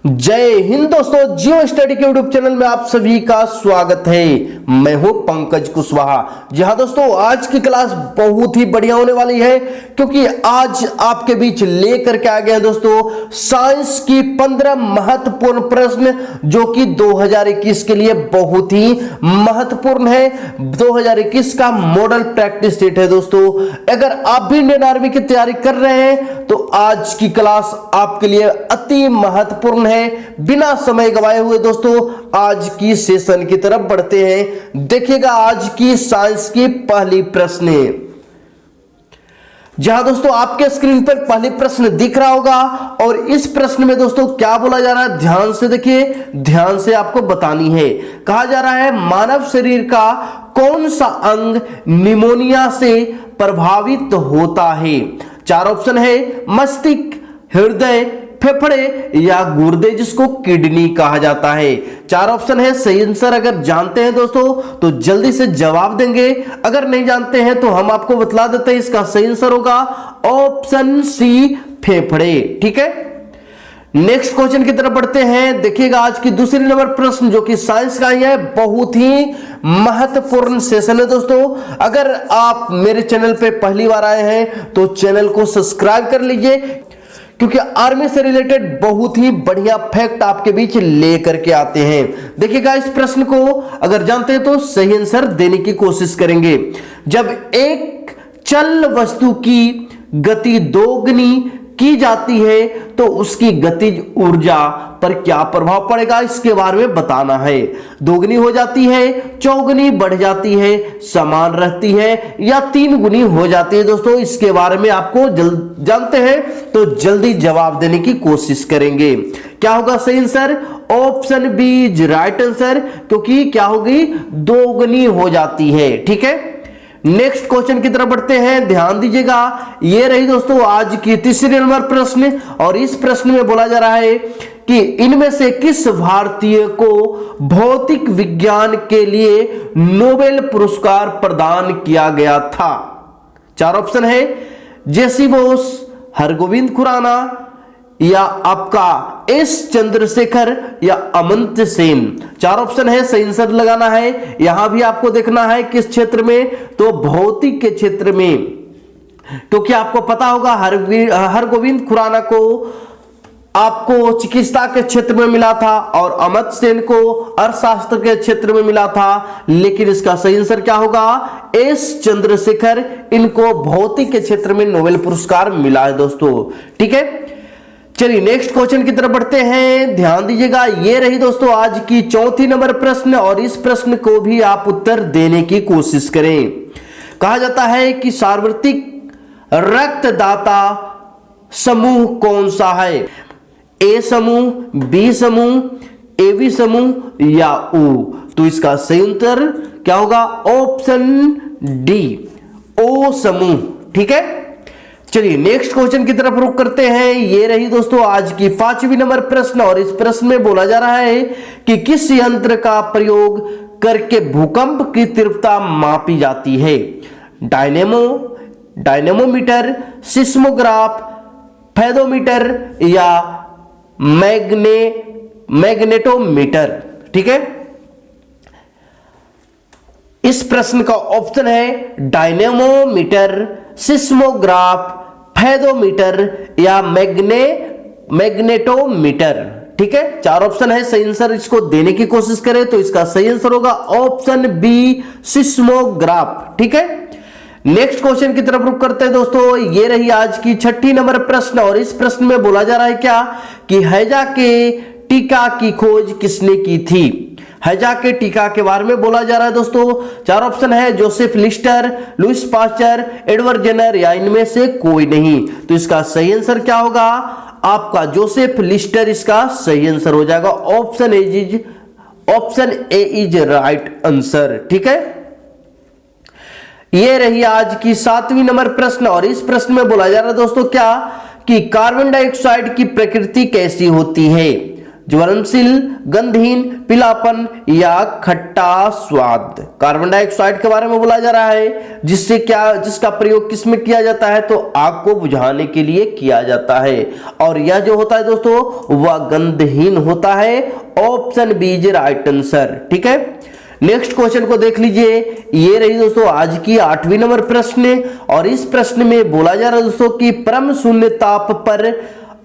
जय हिंद दोस्तों, जियो स्टडी के यूट्यूब चैनल में आप सभी का स्वागत है। मैं हूं पंकज कुशवाहा। जी हां दोस्तों, आज की क्लास बहुत ही बढ़िया होने वाली है क्योंकि आज आपके बीच लेकर के आ गए हैं दोस्तों साइंस की 15 महत्वपूर्ण प्रश्न जो कि 2021 के लिए बहुत ही महत्वपूर्ण है। 2021 का मॉडल प्रैक्टिस सेट है दोस्तों। अगर आप भी इंडियन आर्मी की तैयारी कर रहे हैं तो आज की क्लास आपके लिए अति महत्वपूर्ण है। बिना समय गवाए हुए दोस्तों आज की सेशन की तरफ बढ़ते हैं। देखिएगा आज की साइंस की पहली प्रश्न। जहां दोस्तों आपके स्क्रीन पर पहली प्रश्न दिख रहा होगा और इस प्रश्न में दोस्तों क्या बोला जा रहा है, ध्यान से देखिए, ध्यान से आपको बतानी है। कहा जा रहा है मानव शरीर का कौन सा अंग निमोनिया से प्रभावित होता है। चार ऑप्शन है मस्तिष्क, हृदय, फेफड़े या गुर्दे जिसको किडनी कहा जाता है। चार ऑप्शन है। सही आंसर अगर जानते हैं दोस्तों तो जल्दी से जवाब देंगे, अगर नहीं जानते हैं तो हम आपको बतला देते हैं। इसका सही आंसर होगा ऑप्शन सी, फेफड़े। ठीक है, नेक्स्ट क्वेश्चन की तरफ बढ़ते हैं। देखिएगा आज की दूसरी नंबर प्रश्न जो कि साइंस का ही है, बहुत ही महत्वपूर्ण सेशन है दोस्तों। अगर आप मेरे चैनल पे पहली बार आए हैं तो चैनल को सब्सक्राइब कर लीजिए क्योंकि आर्मी से रिलेटेड बहुत ही बढ़िया फैक्ट आपके बीच लेकर के आते हैं। देखिएगा इस प्रश्न को अगर जानते हैं तो सही आंसर देने की कोशिश करेंगे। जब एक चल वस्तु की गति दोगुनी की जाती है तो उसकी गतिज ऊर्जा पर क्या प्रभाव पड़ेगा, इसके बारे में बताना है। दोगुनी हो जाती है, चौगुनी बढ़ जाती है, समान रहती है या तीन गुनी हो जाती है दोस्तों, इसके बारे में आपको जानते हैं तो जल्दी जवाब देने की कोशिश करेंगे। क्या होगा सही answer? Option B is right answer, क्योंकि क्या होगी, दोगुनी हो जाती है। ठीक है, नेक्स्ट क्वेश्चन की तरफ बढ़ते हैं। ध्यान दीजिएगा, ये रही दोस्तों आज की तीसरी नंबर प्रश्न और इस प्रश्न में बोला जा रहा है कि इनमें से किस भारतीय को भौतिक विज्ञान के लिए नोबेल पुरस्कार प्रदान किया गया था। चार ऑप्शन है जेसी बोस, हरगोविंद खुराना या आपका एस चंद्रशेखर या अमर्त्य सेन। चार ऑप्शन है, सही आंसर लगाना है। यहां भी आपको देखना है किस क्षेत्र में, तो भौतिक के क्षेत्र में, क्योंकि आपको पता होगा हरगोविंद खुराना को आपको चिकित्सा के क्षेत्र में मिला था और अमर्त्य सेन को अर्थशास्त्र के क्षेत्र में मिला था, लेकिन इसका सही आंसर क्या होगा, एस चंद्रशेखर, इनको भौतिक के क्षेत्र में नोबेल पुरस्कार मिला है दोस्तों। ठीक है, चलिए नेक्स्ट क्वेश्चन की तरफ बढ़ते हैं। ध्यान दीजिएगा, ये रही दोस्तों आज की चौथी नंबर प्रश्न और इस प्रश्न को भी आप उत्तर देने की कोशिश करें। कहा जाता है कि सार्वत्रिक रक्तदाता समूह कौन सा है, ए समूह, बी समूह, एबी समूह या ओ। तो इसका सही उत्तर क्या होगा, ऑप्शन डी, ओ समूह। ठीक है, चलिए नेक्स्ट क्वेश्चन की तरफ रुख करते हैं। ये रही दोस्तों आज की पांचवी नंबर प्रश्न और इस प्रश्न में बोला जा रहा है कि किस यंत्र का प्रयोग करके भूकंप की तीव्रता मापी जाती है। डायनेमोमीटर, सिस्मोग्राफ, फेदोमीटर या मैग्नेटोमीटर। ठीक है, इस प्रश्न का ऑप्शन है डायनेमोमीटर, सिस्मोग्राफ, फेदोमीटर या मैग्नेटोमीटर। ठीक है, चार ऑप्शन है, सही आंसर इसको देने की कोशिश करें तो इसका सही आंसर होगा ऑप्शन बी, सिस्मोग्राफ। ठीक है, नेक्स्ट क्वेश्चन की तरफ रुख करते हैं दोस्तों। ये रही आज की छठी नंबर प्रश्न और इस प्रश्न में बोला जा रहा है क्या कि हैजा के टीका की खोज किसने की थी। हैजा के टीका के बारे में बोला जा रहा है दोस्तों। चार ऑप्शन है, Joseph Lister, Louis Pasteur, Edward Jenner या इनमें से कोई नहीं। तो इसका सही आंसर क्या होगा, आपका जोसेफ लिस्टर इसका सही आंसर हो जाएगा। Option A is right answer. ठीक है, ये रही आज की सातवीं नंबर प्रश्न और इस प्रश्न में बोला जा रहा है दोस्तों क्या कि कार्बन डाइऑक्साइड की प्रकृति कैसी होती है। ज्वलनशील, गंधहीन, पीलापन या खट्टा स्वाद। कार्बन डाइऑक्साइड के बारे में बोला जा रहा है, जिसका प्रयोग किस में किया जाता है, तो आग को बुझाने के लिए किया जाता है, और यह जो होता है दोस्तों वह गंधहीन होता है। Option B is right answer. ठीक है, नेक्स्ट क्वेश्चन को देख लीजिए। ये रही दोस्तों आज की 8वीं नंबर प्रश्न, और इस प्रश्न में बोला जा रहा है दोस्तों कि परम शून्य ताप पर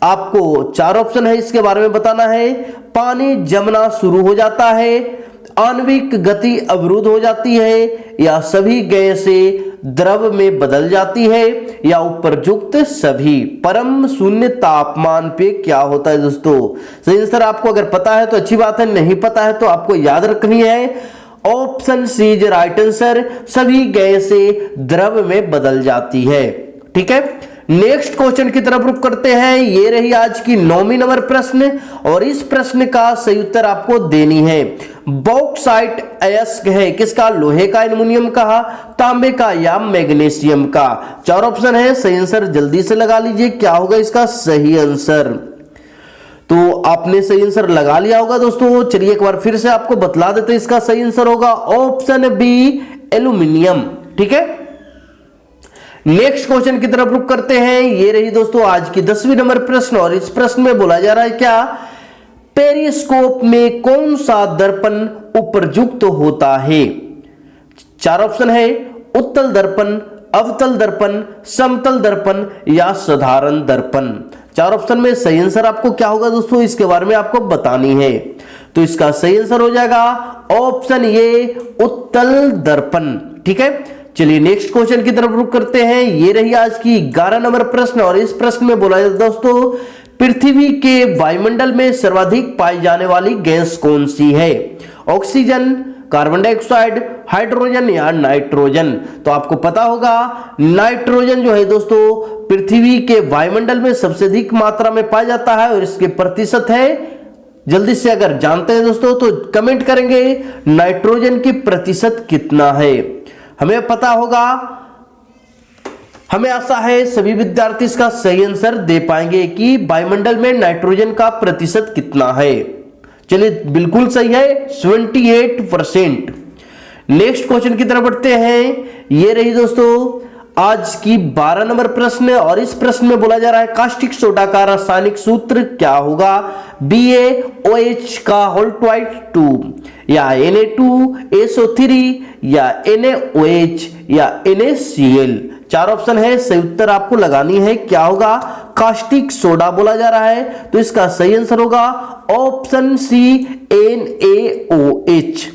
आपको 4 ऑप्शन है, इसके बारे में बताना है। पानी जमना शुरू हो जाता है, आणविक गति अवरुद्ध हो जाती है, या सभी गैसें द्रव में बदल जाती है, या उपरयुक्त सभी। परम शून्य तापमान पे क्या होता है दोस्तों? सही आंसर आपको अगर पता है तो अच्छी बात है, नहीं पता है तो आपको याद रखनी है। Option C is right answer, सभी गैसें द्रव में बदल जाती है। ठीक है, नेक्स्ट क्वेश्चन की तरफ रुख करते हैं। ये रही आज की 9वीं नंबर प्रश्न, और इस प्रश्न का सही उत्तर आपको देनी है। बॉक्साइट अयस्क है किसका? लोहे का, एल्युमिनियम का, तांबे का या मैग्नीशियम का। 4 ऑप्शन है, सही आंसर जल्दी से लगा लीजिए। क्या होगा इसका सही आंसर? तो आपने सही आंसर लगा लिया होगा दोस्तों। चलिए एक बार फिर से आपको बतला देते हैं, इसका सही आंसर होगा ऑप्शन बी एल्युमिनियम। ठीक है, नेक्स्ट क्वेश्चन की तरफ रुख करते हैं। ये रही दोस्तों आज की 10वीं नंबर प्रश्न, और इस प्रश्न में बोला जा रहा है क्या? पेरिस्कोप में कौन सा दर्पण उपयुक्त होता है? 4 ऑप्शन है, उत्तल दर्पण, अवतल दर्पण, समतल दर्पण या साधारण दर्पण। 4 ऑप्शन में सही आंसर आपको क्या होगा दोस्तों, इसके बारे में आपको बतानी है। तो इसका सही आंसर हो जाएगा ऑप्शन ए उत्तल दर्पण। ठीक है, चलिए नेक्स्ट क्वेश्चन की तरफ रुख करते हैं। ये रही आज की 11 नंबर प्रश्न, और इस प्रश्न में बोला जाता है दोस्तों पृथ्वी के वायुमंडल में सर्वाधिक पाई जाने वाली गैस कौन सी है? ऑक्सीजन, कार्बन डाइऑक्साइड, हाइड्रोजन या नाइट्रोजन। तो आपको पता होगा नाइट्रोजन जो है दोस्तों पृथ्वी के वायुमंडल में सबसे अधिक मात्रा में पाया जाता है, और इसके प्रतिशत है, जल्दी से अगर जानते हैं दोस्तों तो कमेंट करेंगे नाइट्रोजन की प्रतिशत कितना है। हमें पता होगा, हमें आशा है सभी विद्यार्थी इसका सही आंसर दे पाएंगे कि वायुमंडल में नाइट्रोजन का प्रतिशत कितना है। चलिए बिल्कुल सही है, 78%। नेक्स्ट क्वेश्चन की तरफ बढ़ते हैं। ये रही दोस्तों आज की 12 नंबर प्रश्न, और इस प्रश्न में बोला जा रहा है कास्टिक सोडा का रासायनिक सूत्र क्या होगा? BaOH का होल ट्वाइस 2, या Na2SO3 या NaOH या NaCl। 4 ऑप्शन है, सही उत्तर आपको लगानी है। क्या होगा? कास्टिक सोडा बोला जा रहा है, तो इसका सही आंसर होगा ऑप्शन सी NaOH।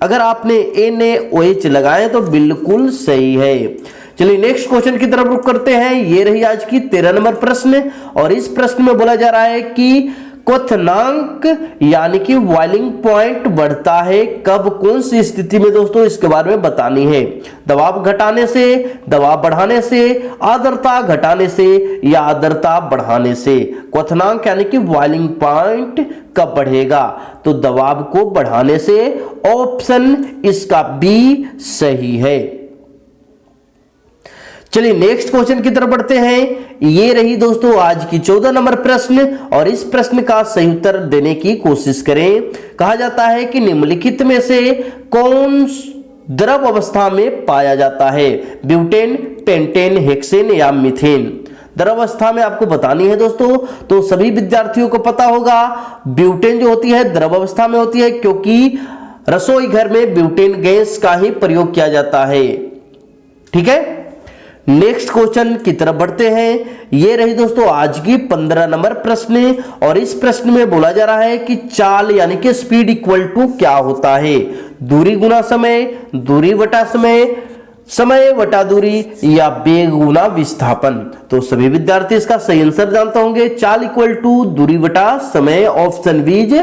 अगर आपने NaOH लगाए तो बिल्कुल सही है। चलिए नेक्स्ट क्वेश्चन की तरफ रुख करते हैं। ये रही आज की 13 नंबर प्रश्न, और इस प्रश्न में बोला जा रहा है कि क्वथनांक यानी कि बॉइलिंग पॉइंट बढ़ता है कब, कौन सी स्थिति में दोस्तों, इसके बारे में बतानी है। दबाव घटाने से, दबाव बढ़ाने से, आर्द्रता घटाने से या आर्द्रता बढ़ाने से। क्वथनांक यानी कि बॉइलिंग पॉइंट कब बढ़ेगा? तो दबाव को बढ़ाने से। ऑप्शन इसका बी सही है। चलिए नेक्स्ट क्वेश्चन की तरफ बढ़ते हैं। ये रही दोस्तों आज की 14 नंबर प्रश्न, और इस प्रश्न का सही उत्तर देने की कोशिश करें। कहा जाता है कि निम्नलिखित में से कौन द्रव अवस्था में पाया जाता है? ब्यूटेन, पेंटेन, हेक्सेन या मीथेन। द्रव अवस्था में आपको बतानी है दोस्तों। तो सभी विद्यार्थियों को पता होगा ब्यूटेन जो होती है द्रव अवस्था में होती है, क्योंकि रसोई घर में ब्यूटेन गैस का ही प्रयोग किया जाता है। ठीक है, नेक्स्ट क्वेश्चन की तरफ बढ़ते हैं। ये रही दोस्तों आज की 15 नंबर प्रश्न, और इस प्रश्न में बोला जा रहा है कि चाल यानी कि स्पीड इक्वल टू क्या होता है? दूरी गुना समय, दूरी बटा समय, समय बटा दूरी या वेग गुना विस्थापन। तो सभी विद्यार्थी इसका सही आंसर जानते होंगे। चाल इक्वल टू दूरी बटा समय। Option B is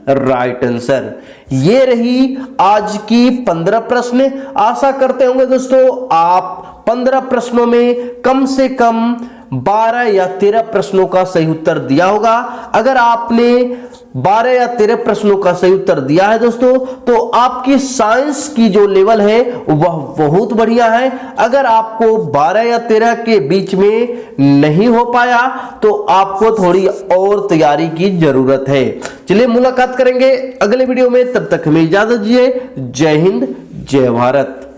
right answer. ये रही आज की 15 प्रश्न। आशा करते होंगे दोस्तों आप 15 प्रश्नों में कम से कम 12 या 13 प्रश्नों का सही उत्तर दिया होगा। अगर आपने 12 या 13 प्रश्नों का सही उत्तर दिया है दोस्तों, तो आपकी साइंस की जो लेवल है वह बहुत बढ़िया है। अगर आपको 12 या 13 के बीच में नहीं हो पाया तो आपको थोड़ी और तैयारी की जरूरत है। चलिए मुलाकात करेंगे अगले वीडियो में, तब तक हमें इजाजत दीजिए। जय हिंद, जय भारत।